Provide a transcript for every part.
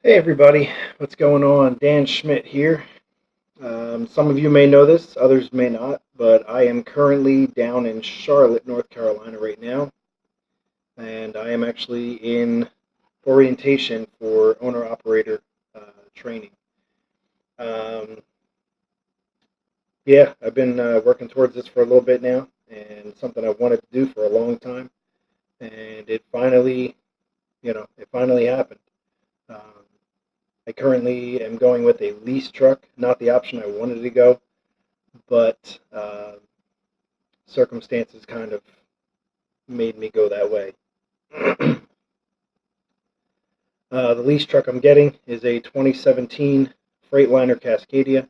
Hey everybody, what's going on? Dan Schmidt here. Some of you may know this, others may not, but I am currently down in Charlotte, North Carolina right now, and I am actually in orientation for owner-operator training. Um, yeah, I've been working towards this for a little bit now, and something I've wanted to do for a long time, and it finally happened. Um, I currently am going with a lease truck, not the option I wanted to go, but circumstances kind of made me go that way. The lease truck I'm getting is a 2017 Freightliner Cascadia,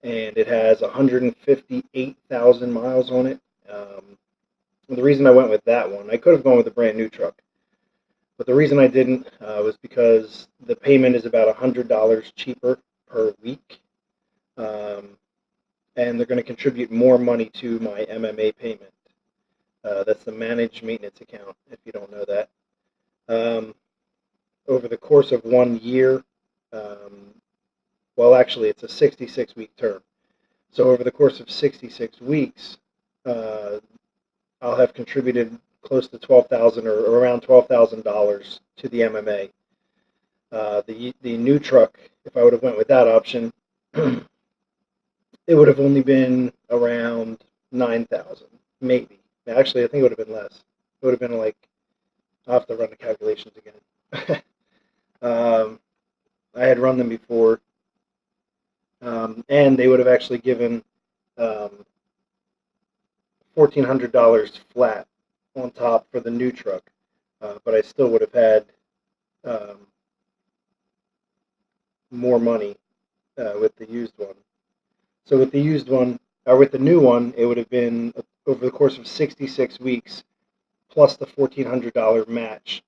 and it has 158,000 miles on it. The reason I went with that one, I could have gone with a brand new truck, but the reason I didn't was because the payment is about $100 cheaper per week, um, and they're going to contribute more money to my MMA payment. That's the managed maintenance account, if you don't know that. Um, Over the course of 1 year, um, well, actually, it's a 66-week term. So over the course of 66 weeks, uh, I'll have contributed close to $12,000 or around $12,000 to the MMA. The new truck, if I would have went with that option, it would have only been around 9,000, maybe. Actually, I think it would have been less. It would have been like, I'll have to run the calculations again. I had run them before, and they would have actually given $1,400 flat on top for the new truck, but I still would have had um, more money with the used one. So with the used one, or with the new one, it would have been over the course of 66 weeks plus the $1,400 match.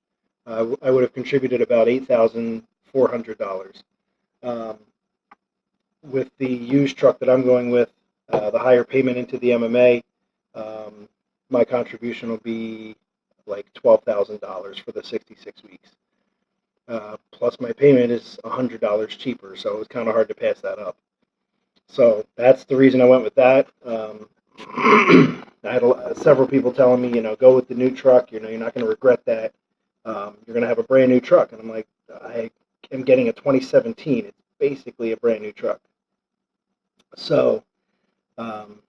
I would have contributed about $8,400. Um, with the used truck that I'm going with, the higher payment into the MMA, my contribution will be like $12,000 for the 66 weeks. Plus, my payment is $100 cheaper, so it was kind of hard to pass that up. So that's the reason I went with that. I had several people telling me, go with the new truck. You're not going to regret that. You're going to have a brand new truck, and I'm like, I am getting a 2017. It's basically a brand new truck. So, um,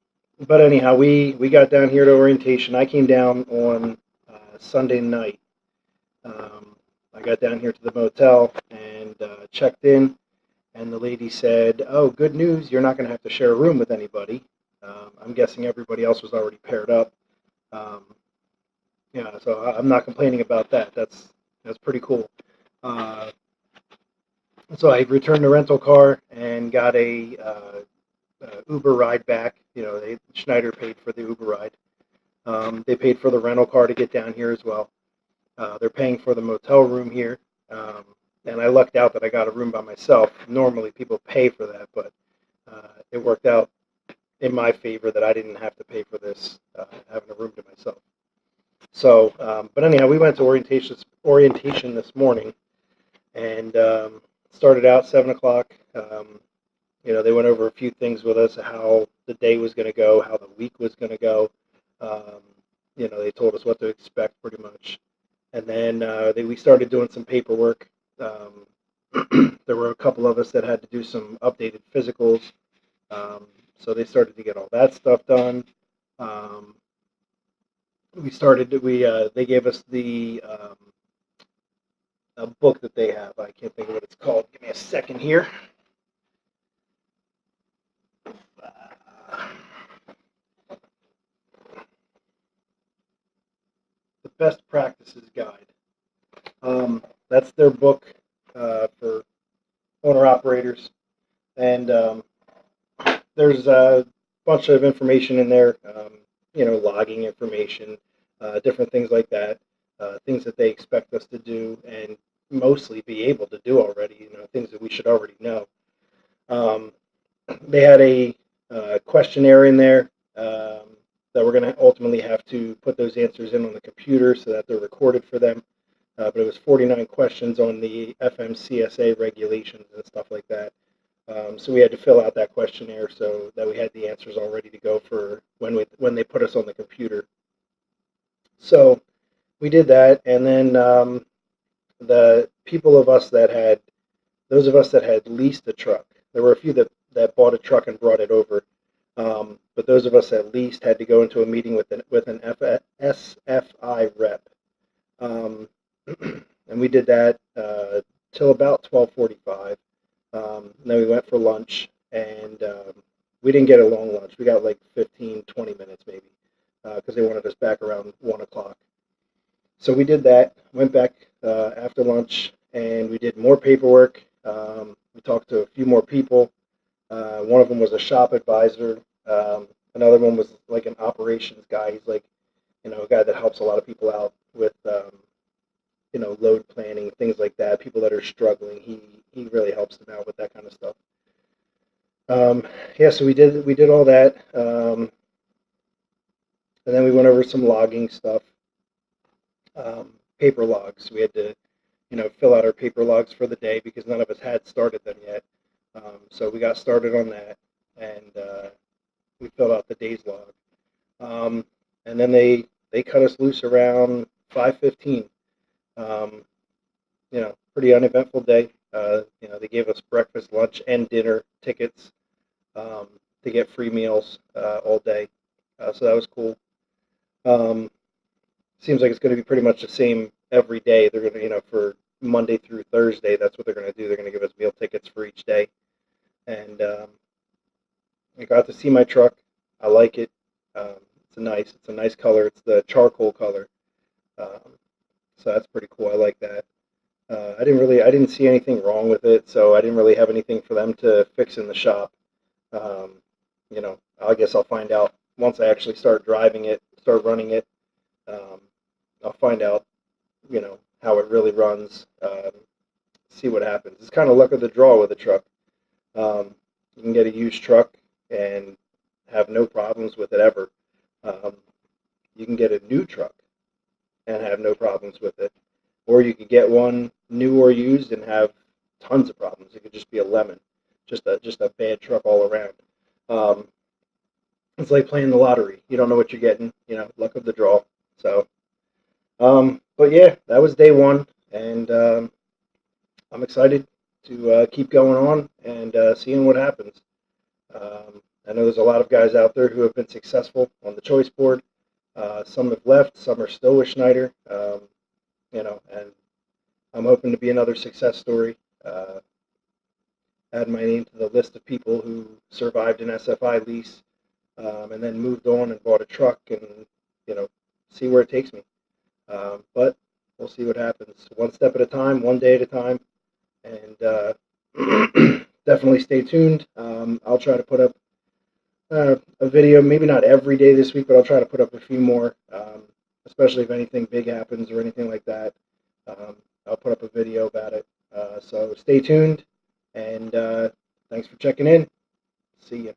but anyhow, we got down here to orientation. I came down on Sunday night. I got down here to the motel and checked in, and the lady said, "Oh, good news! You're not going to have to share a room with anybody." I'm guessing everybody else was already paired up. Um, yeah, so I'm not complaining about that. That's pretty cool. Uh, so I returned the rental car and got a Uber ride back. Schneider paid for the Uber ride. They paid for the rental car to get down here as well. They're paying for the motel room here. And I lucked out that I got a room by myself. Normally people pay for that, but it worked out in my favor that I didn't have to pay for this, having a room to myself. So, but anyhow, we went to orientation this morning, and started out 7 o'clock. They went over a few things with us, how the day was going to go, how the week was going to go. Um, they told us what to expect pretty much. And then we started doing some paperwork. There were a couple of us that had to do some updated physicals. So they started to get all that stuff done. They gave us a book that they have. I can't think of what it's called. Give me a second here. The Best Practices Guide. That's their book for owner operators, and there's a bunch of information in there. Logging information, different things like that, things that they expect us to do, and mostly be able to do already. Things that we should already know. Um, they had a questionnaire in there that we're going to ultimately have to put those answers in on the computer so that they're recorded for them. but it was 49 questions on the FMCSA regulations and stuff like that. So we had to fill out that questionnaire so that we had the answers all ready to go for when they put us on the computer. So we did that, and then the people of us that had those of us that had leased a truck, there were a few that bought a truck and brought it over. But those of us that leased had to go into a meeting with an SFI rep, and we did that till about 12:45. Then we went for lunch, and we didn't get a long lunch. We got like 15, 20 minutes maybe, because they wanted us back around 1 o'clock. So we did that. Went back after lunch, and we did more paperwork. We talked to a few more people. One of them was a shop advisor. Another one was like an operations guy. He's like, a guy that helps a lot of people out with, load planning, things like that. People that are struggling, he really helps them out with that kind of stuff. So we did all that, and then we went over some logging stuff, paper logs. We had to, fill out our paper logs for the day because none of us had started them yet. So we got started on that, and we filled out the day's log. And then they cut us loose around 5:15. Pretty uneventful day. They gave us breakfast, lunch, and dinner tickets to get free meals all day. So that was cool. Seems like it's going to be pretty much the same every day. They're going to, for Monday through Thursday, that's what they're going to do. They're going to give us meal tickets for each day. And I got to see my truck. I like it. It's a nice color. It's the charcoal color. So that's pretty cool. I like that. I didn't see anything wrong with it, so I didn't really have anything for them to fix in the shop. I guess I'll find out once I actually start driving it, start running it. I'll find out, how it really runs. See what happens. It's kind of luck of the draw with a truck. You can get a used truck and have no problems with it ever. You can get a new truck and have no problems with it. Or you could get one new or used and have tons of problems. It could just be a lemon, just a bad truck all around. It's like playing the lottery. You don't know what you're getting. Luck of the draw. So, but yeah, that was day one, and I'm excited to keep going on and seeing what happens. I know there's a lot of guys out there who have been successful on the choice board. Some have left. Some are still with Schneider. And I'm hoping to be another success story. Add my name to the list of people who survived an SFI lease, and then moved on and bought a truck, and see where it takes me. But we'll see what happens. One step at a time, one day at a time, and definitely stay tuned. I'll try to put up a video, maybe not every day this week, but I'll try to put up a few more. Especially if anything big happens or anything like that. I'll put up a video about it. So stay tuned, and thanks for checking in. See ya.